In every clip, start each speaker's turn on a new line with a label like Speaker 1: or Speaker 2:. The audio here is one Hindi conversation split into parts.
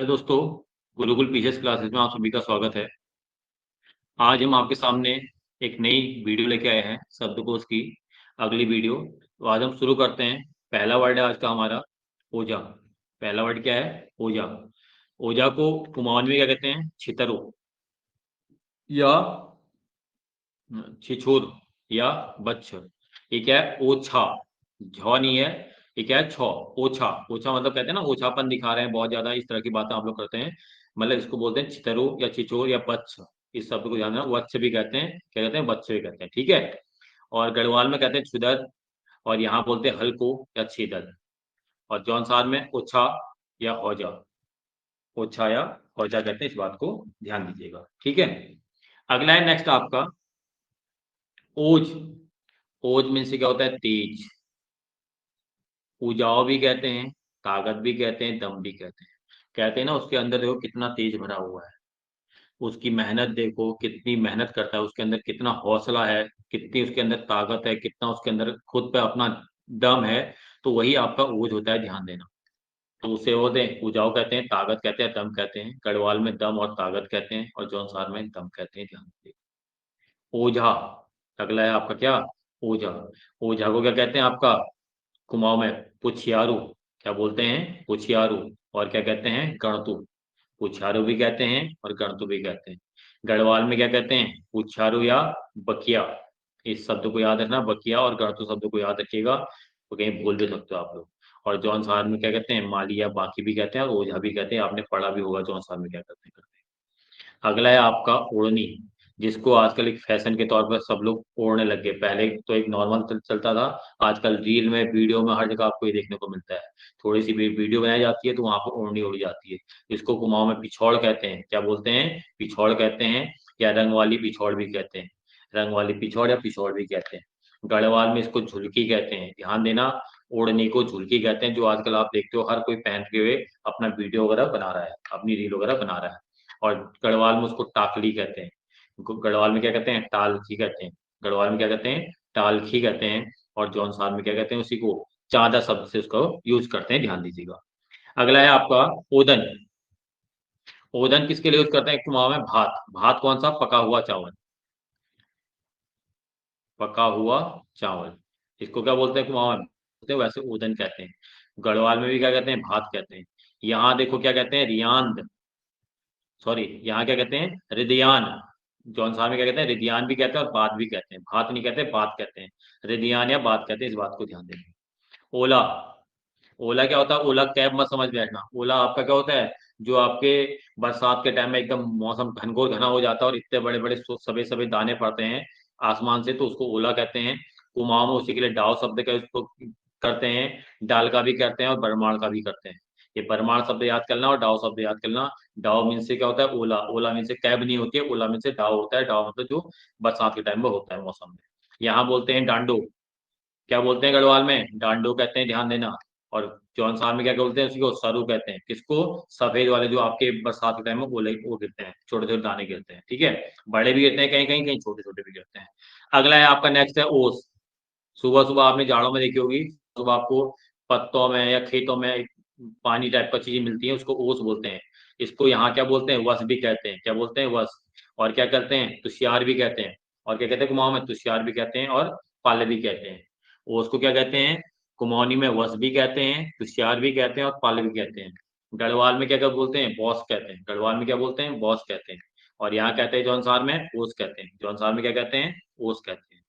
Speaker 1: हेलो दोस्तों, गुरुकुल पीसीएस क्लासेस में आप सभी का स्वागत है। आज हम आपके सामने एक नई वीडियो लेके आए हैं शब्दकोश की अगली वीडियो। तो आज हम शुरू करते हैं। पहला वर्ड है आज का हमारा ओजा। पहला वर्ड क्या है? ओजा। ओजा को कुमाऊनी में क्या कहते हैं? छितरो या छिछोर या बच्छ। ये क्या है? ओछा। झ नहीं है, ये क्या है? छौ। ओछा। ओछा मतलब कहते हैं ना, ओछापन दिखा रहे हैं बहुत ज्यादा, इस तरह की बातें आप लोग करते हैं। मतलब इसको बोलते हैं छितरो या छिचोर या बच्छ। इस शब्द को ध्यान देना, वत्स भी कहते हैं, क्या कहते हैं? बच्चे भी कहते हैं, ठीक है। और गढ़वाल में कहते हैं छुदर, और यहाँ बोलते हैं हल्को या छेदर। और जौनसार में ओछा या हौजा। ओछा या हौजा कहते हैं, इस बात को ध्यान दीजिएगा, ठीक है। अगला है नेक्स्ट आपका ओज। ओज मीन्स क्या होता है? तेज। उजाव भी कहते हैं, ताकत भी कहते हैं, दम भी कहते हैं। कहते हैं ना, उसके अंदर देखो कितना तेज भरा हुआ है। उसकी मेहनत देखो, कितनी मेहनत करता है, उसके अंदर कितना हौसला है, कितनी उसके अंदर ताकत है, कितना उसके अंदर खुद पे अपना दम है। तो वही आपका ओज होता है, ध्यान देना। तो उसे वो दे उजाव कहते हैं, ताकत कहते हैं, दम कहते हैं। गढ़वाल में दम और ताकत कहते हैं, और जौनसार में दम कहते हैं, ध्यान दीजिए। ओझा। अगला है आपका क्या? ओझा। ओझा को क्या कहते हैं आपका कुमाऊं में? पुछियारू। क्या बोलते हैं? पुछियारू। और क्या कहते हैं? गणतु। पुछारू भी कहते हैं और गणतु भी कहते हैं। गढ़वाल में क्या कहते हैं? पुछारू या बकिया। इस शब्द को याद रखना, बकिया और गणतु शब्द को याद रखिएगा, तो कहीं भूल भी सकते हो आप लोग। और जौनसार में क्या कहते हैं? माली या बाकी भी कहते हैं, और ओझा भी कहते हैं। आपने पढ़ा भी होगा जौनसार में क्या करते हैं। अगला है आपका ओढ़नी, जिसको आजकल एक फैशन के तौर पर सब लोग ओढ़ने लग गए। पहले तो एक नॉर्मल चलता था, आजकल रील में, वीडियो में, हर जगह आपको ये देखने को मिलता है। थोड़ी सी भी वीडियो बनाई जाती है तो वहां पर ओढ़नी ओढ़ी जाती है। इसको कुमाऊं में पिछौड़ कहते हैं। क्या बोलते हैं? पिछौड़ कहते हैं, या रंग वाली पिछौड़ भी कहते हैं। रंग वाली पिछौड़ या पिछौड़ भी कहते हैं। गढ़वाल में इसको झुलकी कहते हैं, ध्यान देना। ओढ़नी को झुलकी कहते हैं, जो आजकल आप देखते हो हर कोई पहन के हुए अपना वीडियो वगैरह बना रहा है, अपनी रील वगैरह बना रहा है। और गढ़वाल में उसको टाकली कहते हैं। गढ़वाल में क्या कहते हैं? टालखी कहते हैं। गढ़वाल में क्या कहते हैं? टालखी कहते हैं। और जौनसार में क्या कहते हैं? उसी को चांदा शब्द से उसको यूज करते हैं, ध्यान दीजिएगा। अगला है आपका ओदन। ओदन किसके लिए यूज करते हैं कुमाऊं में? भात। भात कौन सा? पका हुआ चावल। पका हुआ चावल, इसको क्या बोलते हैं कुमाऊं में? बोलते हैं वैसे ओदन कहते हैं। गढ़वाल में भी क्या कहते हैं? भात कहते हैं। यहाँ देखो क्या कहते हैं? रियांद। सॉरी, यहाँ क्या कहते हैं? रिदियान। जौनसार में क्या कहते हैं? रिदियान भी कहते हैं और बात भी कहते हैं। भात नहीं कहते, बात कहते हैं। रिदियान या बात कहते हैं, इस बात को ध्यान देंगे। ओला। ओला क्या होता है? ओला कैब मत समझ बैठना। ओला आपका क्या होता है? जो आपके बरसात के टाइम में एकदम मौसम घनघोर घना हो जाता है और इतने बड़े बड़े सफेद सफेद दाने पड़ते हैं आसमान से, तो उसको ओला कहते हैं। कुमाऊं में उसी के लिए डाव शब्द का उसको करते हैं। डाल का भी करते हैं और बरमाण का भी करते हैं। ये बरमाण शब्द याद करना और डाव शब्द याद करना। डाव मीन से क्या होता है? ओला। ओला मीन से कैब नहीं होती है, ओला मीन से डाव होता है। डाव मतलब जो बरसात के टाइम में होता है मौसम में। यहाँ बोलते हैं डांडो। क्या बोलते हैं गढ़वाल में? डांडो कहते हैं, ध्यान देना। और जौनसार में क्या बोलते हैं? उसी को सरू कहते हैं। किसको? सफेद वाले जो आपके बरसात के टाइम में ओले वो गिरते हैं, छोटे छोटे दाने गिरते हैं, ठीक है। बड़े भी गिरते हैं कहीं कहीं, कहीं छोटे छोटे भी गिरते हैं। अगला है आपका नेक्स्ट है ओस। सुबह सुबह आपने जाड़ों में देखी होगी, सुबह आपको पत्तों में या खेतों में एक पानी टाइप का चीज मिलती है, उसको ओस बोलते हैं। इसको यहाँ क्या बोलते हैं? वस भी कहते हैं। क्या बोलते हैं? वस। और क्या करते हैं? तुषार भी कहते हैं। और क्या कहते हैं कुमाऊं में? तुषार भी कहते हैं और पाले भी कहते हैं। ओस को क्या कहते हैं? कुमाऊनी में वस भी कहते हैं, तुषार भी कहते हैं और पाले भी कहते हैं। गढ़वाल में क्या क्या बोलते हैं? बॉस कहते हैं। गढ़वाल में क्या बोलते हैं? बॉस कहते हैं। और यहाँ कहते हैं जौनसार में ओस कहते हैं। जौनसार में क्या कहते हैं? ओस कहते हैं,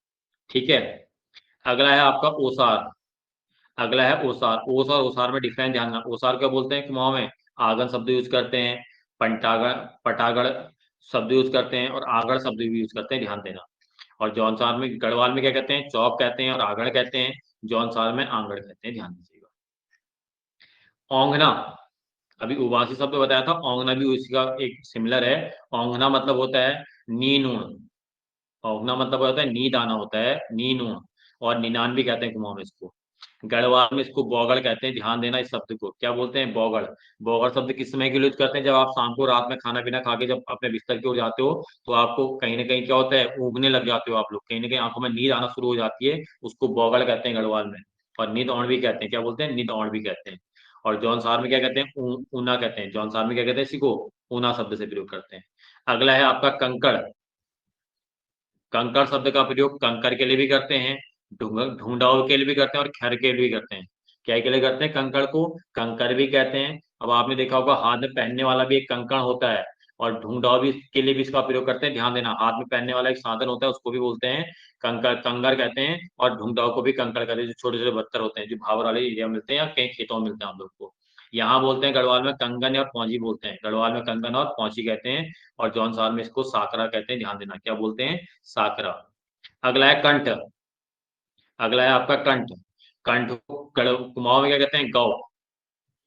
Speaker 1: ठीक है। अगला है आपका ओसार। अगला है ओसार। ओस और ओसार में डिफरेंस ध्यान रखना। ओसार क्या बोलते हैं कुमाऊं में? आगन शब्द यूज करते हैं, पंटागढ़ पटागढ़ शब्द यूज करते हैं, और आगढ़ शब्द भी यूज करते हैं, ध्यान देना। और जौनसार में, गढ़वाल में क्या कहते हैं? चौक कहते हैं और आगढ़ कहते हैं। जौनसार में आंगड़ कहते हैं, ध्यान दीजिएगा। औंगना। अभी उबासी शब्द बताया था, औंगना भी उसका एक सिमिलर है। औंगना मतलब होता है नी नून। औंगना मतलब होता है नी दाना होता है, नी नून। और निनान भी कहते हैं कुमाऊं में इसको। गढ़वाल में इसको बौगड़ कहते हैं, ध्यान देना इस शब्द को। क्या बोलते हैं? बौगड़। बौगड़ शब्द किस समय के लिए यूज करते हैं? जब आप शाम को रात में खाना पीना खा के जब अपने बिस्तर की ओर जाते हो, तो आपको कहीं ना कहीं क्या होता है? ऊँघने लग जाते हो आप लोग, कहीं ना कहीं आंखों में नींद आना शुरू हो जाती है, उसको बौगड़ कहते हैं गढ़वाल में। और नींद औड़ भी कहते हैं। क्या बोलते हैं? नींद औड़ भी कहते हैं। और जौनसार में क्या कहते हैं, ऊना कहते हैं। जौनसार में क्या कहते हैं, इसी को ऊना शब्द से प्रयोग करते हैं। अगला है आपका कंकड़। कंकड़ शब्द का प्रयोग कंकर के लिए भी करते हैं, ढूंढाव के लिए भी करते हैं, और खैर के लिए भी करते हैं। क्या के लिए करते हैं, कंकड़ को कंकर भी कहते हैं। अब आपने देखा होगा हाथ में पहनने वाला भी एक कंकड़ होता है, और ढूंढाव भी के लिए भी इसका प्रयोग करते हैं। ध्यान देना, हाथ में पहनने वाला एक साधन होता है, उसको भी बोलते हैं कंकर, कंगर कहते हैं। और ढूंढाव को भी कंकड़ कहते हैं। जो छोटे छोटे पत्थर होते हैं, जो भावर वाले एरिया में मिलते हैं या कई खेतों में मिलते हैं हम लोग को। यहाँ बोलते हैं गढ़वाल में कंगन और पौंजी बोलते हैं। गढ़वाल में कंगन और पौंजी कहते हैं। और जौनसार में इसको साकरा कहते हैं। ध्यान देना, क्या बोलते हैं, साकरा। अगला है कंठ। अगला है आपका कंठ। कंठ को कुमाऊं में क्या कहते हैं, गौ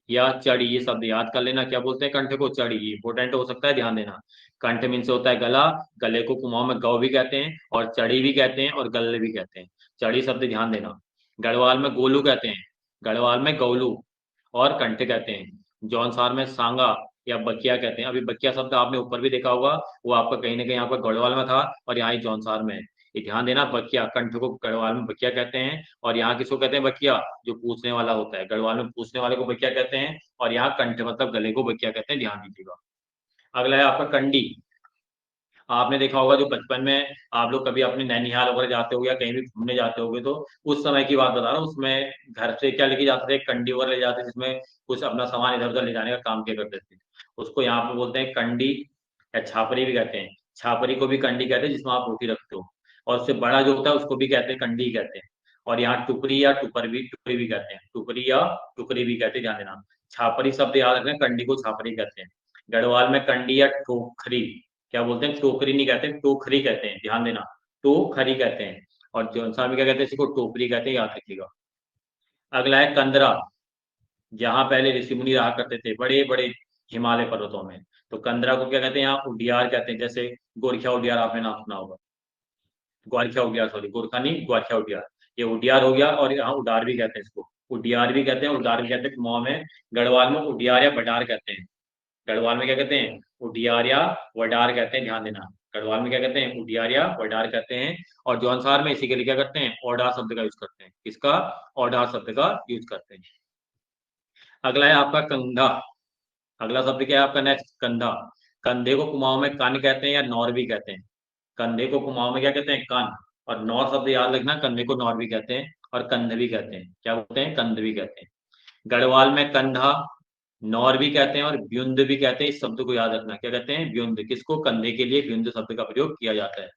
Speaker 1: या चढ़ी। ये शब्द याद कर लेना, क्या बोलते हैं कंठ को, चढ़ी। ये इंपोर्टेंट हो सकता है, ध्यान देना। कंठ मीन से होता है गला, गले को कुमाऊं में गौ भी कहते हैं, और चढ़ी भी कहते हैं, और गले भी कहते हैं। चढ़ी शब्द ध्यान देना। गढ़वाल में गोलू कहते हैं, गढ़वाल में गौलू, और कंठ कहते हैं। जौनसार में सांगा या बकिया कहते हैं। अभी बकिया शब्द आपने ऊपर भी देखा होगा, वो आपका कहीं ना कहीं यहाँ पर गढ़वाल में था, और यहाँ ही जौनसार में है। ये ध्यान देना, बकिया, कंठ को गढ़वाल में बकिया कहते हैं, और यहाँ किसको कहते हैं, बकिया, जो पूछने वाला होता है। गढ़वाल में पूछने वाले को बकिया कहते हैं, और यहाँ कंठ मतलब गले को बकिया कहते हैं। ध्यान दीजिएगा। अगला है आपका कंडी। आपने देखा होगा, जो बचपन में आप लोग कभी अपने नैनीहाल वगैरह जाते हो या कहीं भी घूमने जाते होगे, तो उस समय की बात बता रहा हूँ। उसमें घर से क्या लेके जाते थे, कंडी वगैरह ले जाते थे, जिसमें कुछ अपना सामान इधर उधर ले जाने का काम किया करते थे। उसको यहाँ पे बोलते हैं कंडी, या छापरी भी कहते हैं। छापरी को भी कंडी कहते हैं, जिसमें आप रोटी रखते हो। और उससे बड़ा जो होता है उसको भी कहते हैं कंडी कहते हैं। और यहाँ टुकरी या टुकरी भी कहते हैं। टुकरी या टुकरी भी कहते हैं, ध्यान देना। छापरी शब्द याद रखना, कंडी को छापरी कहते हैं। गढ़वाल में कंडी या टोखरी, क्या बोलते हैं, टोकरी नहीं कहते, टोखरी कहते हैं। ध्यान देना, टोखरी कहते हैं। और जौनसार में क्या कहते हैं, इसी को टोकरी कहते हैं, याद रखिएगा। अगला है कंदरा। जहाँ पहले ऋषि मुनि रहा करते थे, बड़े बड़े हिमालय पर्वतों में, तो कंदरा को क्या कहते हैं, यहाँ उडियार कहते हैं। जैसे गोरखिया उडियार आपने नाम सुना होगा। ग्वारखिया उडियार, सॉरी, गोरखा नहीं, ग्वारखिया उडियार। ये उडियार हो गया, और यहाँ उडार भी कहते हैं इसको। उडियार भी कहते हैं, उडार भी कहते हैं कुमाऊं में। गढ़वाल में उडियार या बडार कहते हैं। गढ़वाल में क्या कहते हैं, उडियार या वडार कहते हैं। ध्यान देना, गढ़वाल में क्या कहते हैं, उडियार या वडार कहते हैं। और जौनसार में इसी के लिए क्या करते हैं, ओडार शब्द का यूज करते हैं। किसका, ओडार शब्द का यूज करते हैं। अगला है आपका कंधा। अगला शब्द क्या है आपका, नेक्स्ट, कंधा। कंधे को कुमाऊं में कान कहते हैं, या नौर भी कहते हैं। कंधे को कुमाऊं में क्या कहते हैं, कान। और नौर शब्द याद रखना, कंधे को नौर भी कहते हैं, और कंध भी कहते हैं। क्या बोलते हैं, कंध भी कहते हैं। गढ़वाल में कंधा, नौर भी कहते हैं, और व्युंद भी कहते हैं। इस शब्द को याद रखना, क्या कहते हैं, व्युंद। किसको, कंधे के लिए व्युंद शब्द का प्रयोग किया जाता है।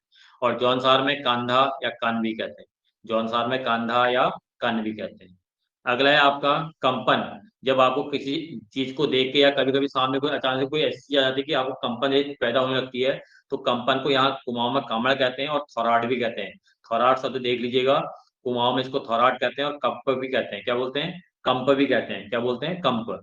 Speaker 1: और जौनसार में कांधा या कान भी कहते हैं। जौनसार में कांधा या कान भी कहते हैं। अगला है आपका कंपन। जब आपको किसी चीज को देख के, या कभी कभी सामने कोई अचानक से कोई ऐसी चीज आ जाती है कि आपको कंपन एक पैदा होने लगती है, तो कंपन को यहाँ कुमाऊं में कामड़ कहते हैं, और थोराट भी कहते हैं। थोराट शब्द देख लीजिएगा, कुमाऊं में इसको थोराट कहते हैं, और कंप भी कहते हैं। क्या बोलते हैं, कंप भी कहते हैं। क्या बोलते हैं, कंप।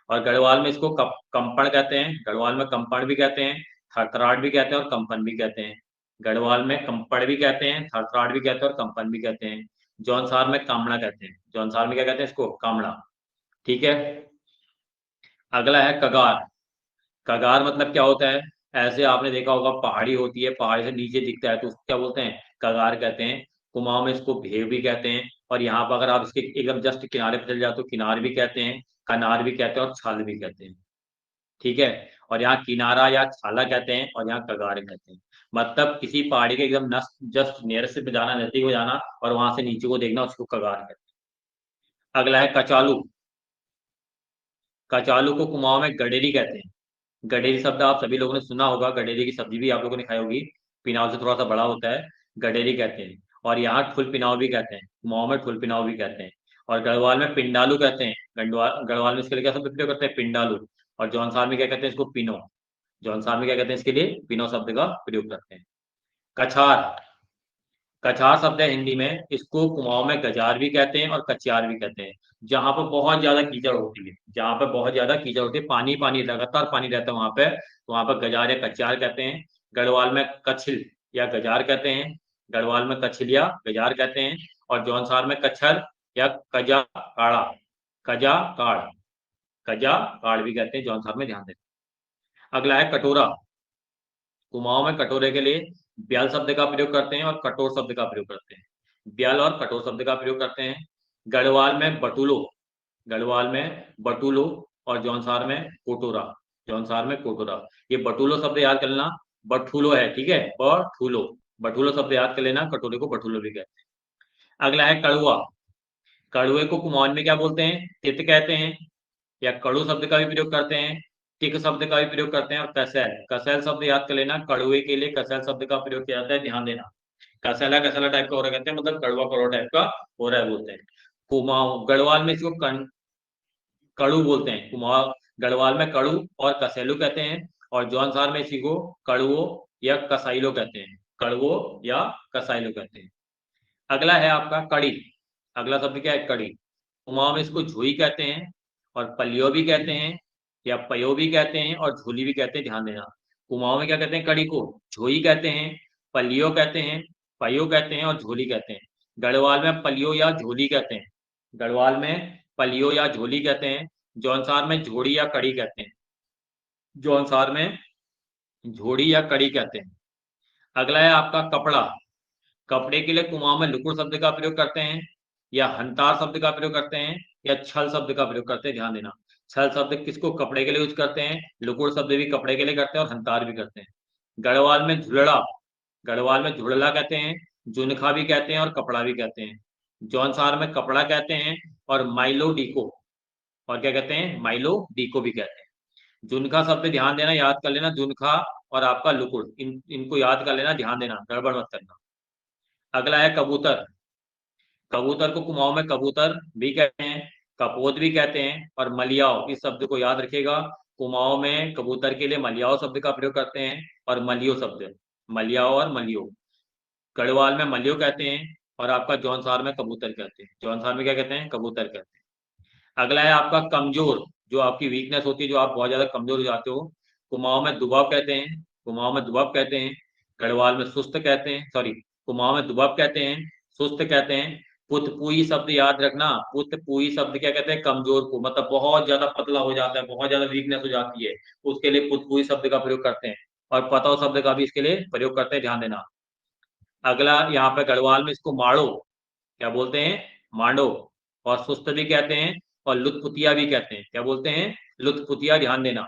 Speaker 1: और गढ़वाल में इसको कंपन कहते हैं। गढ़वाल में कंपन भी कहते हैं, थरथराट भी कहते हैं, और कंपन भी कहते हैं। गढ़वाल में कंपड़ भी कहते हैं, थरथराट भी कहते हैं, और कंपन भी कहते हैं। जौनसार में कामड़ा कहते हैं। जौनसार में क्या कहते हैं, इसको कामड़ा। ठीक है। अगला है कगार। कगार मतलब क्या होता है, ऐसे आपने देखा होगा पहाड़ी होती है, पहाड़ी से नीचे दिखता है, तो उसको क्या बोलते हैं, कगार कहते हैं। कुमाऊं में इसको भेव भी कहते हैं। और यहाँ पर अगर आप इसके एकदम जस्ट किनारे पर चल जाओ, तो किनार भी कहते हैं, कनार भी कहते हैं, और छाल भी कहते हैं। ठीक है। और यहाँ किनारा या छाला कहते हैं, और यहाँ कगार कहते हैं। मतलब किसी पहाड़ी के एकदम जस्ट नियरेस्ट पे जाना, नजदीक में जाना, और वहां से नीचे को देखना, उसको कगार कहते हैं। अगला है कचालू। कचालू को कुमाऊं में गडेरी कहते हैं। गडेरी शब्द आप सभी लोगों ने सुना होगा, गडेरी की सब्जी भी आप लोगों ने खाई होगी। पिनाव से थोड़ा सा बड़ा होता है, गडेरी कहते हैं। और यहाँ ठुल पिनाव भी कहते हैं, कुमाऊं में ठुल पिनाव भी कहते हैं। और गढ़वाल में पिंडालू कहते हैं। गढ़वाल में इसके लिए क्या शब्द प्रयोग करते हैं, पिंडालू। और जौनसार में क्या कहते हैं, इसको पिनो। जौनसार में क्या कहते हैं, इसके लिए पिनो शब्द का प्रयोग करते हैं। कछार। कछार शब्द है हिंदी में, इसको कुमाऊं में गजार भी कहते हैं, और कचियार भी कहते हैं। जहां पर बहुत ज्यादा कीचड़ होती है, जहां पर बहुत ज्यादा कीचड़ होती है, पानी पानी लगातार पानी रहता है वहां पे, तो वहां पर गजार या कचियार कहते हैं। गढ़वाल में कछिल या गजार कहते हैं। गढ़वाल में कछिल या गजार कहते हैं। और जौनसार में कछर या कजा काड़ा, कजा काड़, कजा काड़ भी कहते हैं जौनसार में, ध्यान दें। अगला है कटोरा। कुमाऊं में कटोरे के लिए ब्याल शब्द का प्रयोग करते हैं, और कटोर शब्द का प्रयोग करते हैं। ब्याल और कटोर शब्द का प्रयोग करते हैं। गढ़वाल में बटुलो। गढ़वाल में बटुलो और जौनसार में कोटोरा। जौनसार में कोटोरा। ये बटुलो शब्द याद कर लेना, बठुलो है, ठीक है, बठुलो। बठुलो शब्द याद कर लेना, कटोरे को बठुलो भी कहते हैं। अगला है कड़ुआ। कड़ुए को कुमाऊन में क्या बोलते हैं? तित कहते हैं, या कड़ू शब्द का भी प्रयोग करते हैं, टिक शब्द का भी प्रयोग करते हैं, और कसैल। कसैल शब्द याद कर लेना, कड़ुए के लिए कसैल शब्द का प्रयोग किया जाता है, ध्यान देना। कसैला कसैला टाइप का हो रहा कहते हैं, मतलब कड़वा कड़वा टाइप का हो रहा है बोलते हैं। कुमाऊं गढ़वाल में इसको कड़ू बोलते हैं। कुमाऊं गढ़वाल में कड़ू और कसेलू कहते हैं, और जौनसार में इसी को कड़ुओ या कसाइलो कहते हैं। कड़वो या कसाइलो कहते हैं। अगला है आपका कड़ी। अगला शब्द क्या है? कड़ी। कुमाऊं में इसको झोई कहते हैं, और पलियो भी कहते हैं, या पयो भी कहते हैं, और झोली भी कहते हैं, ध्यान देना। कुमाऊं में क्या कहते हैं? कड़ी को झोई कहते हैं, पलियो कहते हैं, पयो कहते हैं, और झोली कहते हैं। गढ़वाल में पलियो या झोली कहते हैं। गढ़वाल में पलियो या झोली कहते हैं। जौनसार में झोड़ी या कड़ी कहते हैं। जौनसार में झोड़ी या कड़ी कहते हैं। अगला है आपका कपड़ा। कपड़े के लिए कुमाऊं में लुकुड़ शब्द का प्रयोग करते हैं, या हंतार शब्द का प्रयोग करते हैं, या छल शब्द का प्रयोग करते हैं, ध्यान देना। छल शब्द किसको कपड़े के लिए यूज करते हैं, लुकुड़ शब्द भी कपड़े के लिए करते हैं, और हंतार भी करते हैं। गढ़वाल में झुलड़ा। गढ़वाल में झुलड़ा कहते हैं, जुनखा भी कहते हैं, और कपड़ा भी कहते हैं। जौनसार में कपड़ा कहते हैं, और माइलो डीको, और क्या कहते हैं? माइलो डीको भी कहते हैं। जुनखा शब्द ध्यान देना, याद कर लेना, जुनखा और आपका लुकुड़, इनको याद कर लेना, ध्यान देना, गड़बड़ मत करना। अगला है कबूतर। कबूतर को कुमाऊं में कबूतर भी कहते हैं, कपोत भी कहते हैं, और मलियाओ, इस शब्द को याद रखिएगा। कुमाऊं में कबूतर के लिए मलियाओ शब्द का प्रयोग करते हैं, और मलियो शब्द, मलियाओ और मलियो। गढ़वाल में मलियो कहते हैं, और आपका जौनसार में कबूतर कहते हैं। जौनसार में क्या कहते हैं? कबूतर कहते हैं। अगला है आपका कमजोर, जो आपकी वीकनेस होती है, जो आप बहुत ज्यादा कमजोर हो जाते हो। कुमाऊं में दुबाब कहते हैं। कुमाऊं में दुबाब कहते हैं। गढ़वाल में सुस्त कहते हैं, सॉरी, कुमाऊं में दुबाब कहते हैं, सुस्त कहते हैं। पुतपुई शब्द याद रखना। पुतपुई शब्द क्या कहते हैं? कमजोर को, मतलब बहुत ज्यादा पतला हो जाता है, बहुत ज्यादा वीकनेस हो जाती है, उसके लिए पुतपुई शब्द का प्रयोग करते हैं। और पताओ शब्द का भी इसके लिए प्रयोग करते हैं, ध्यान देना। अगला यहाँ पे गढ़वाल में इसको माड़ो, क्या बोलते हैं? मांडो। और सुस्त भी कहते हैं, और लुत्पुतिया भी कहते हैं। क्या बोलते हैं? लुत्पुतिया, ध्यान देना।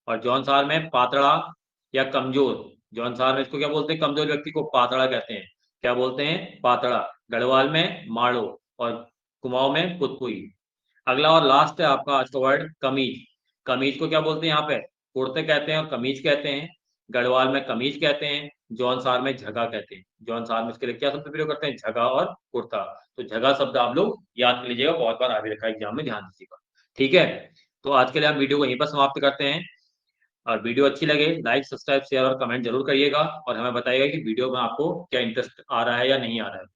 Speaker 1: और जौनसार में पातड़ा या कमजोर। जौनसार में इसको क्या बोलते हैं? कमजोर व्यक्ति को पातड़ा कहते हैं। क्या बोलते हैं? पातड़ा। गढ़वाल में माड़ो, और कुमाऊं में पुतपुई। अगला और लास्ट है आपका आज का वर्ड कमीज। कमीज को क्या बोलते हैं? यहाँ पे कुर्ते कहते हैं, और कमीज कहते हैं। गढ़वाल में कमीज कहते हैं, जौनसार में झगा कहते हैं। जौनसार में इसके लिए क्या शब्द प्रयोग करते हैं? झगा और कुर्ता। तो झगा शब्द आप लोग याद कर लीजिएगा, बहुत बार आ भी रखा है एग्जाम में, ध्यान दीजिएगा। ठीक है, तो आज के लिए हम वीडियो को यहीं पर समाप्त करते हैं। और वीडियो अच्छी लगे लाइक सब्सक्राइब शेयर और कमेंट जरूर करिएगा, और हमें बताइएगा कि वीडियो में आपको क्या इंटरेस्ट आ रहा है या नहीं आ रहा है।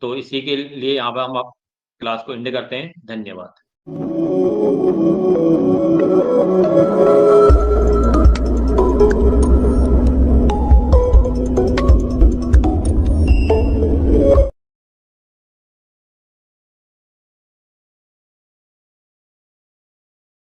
Speaker 1: तो इसी के लिए यहाँ पर हम आप क्लास को एंड करते हैं। धन्यवाद।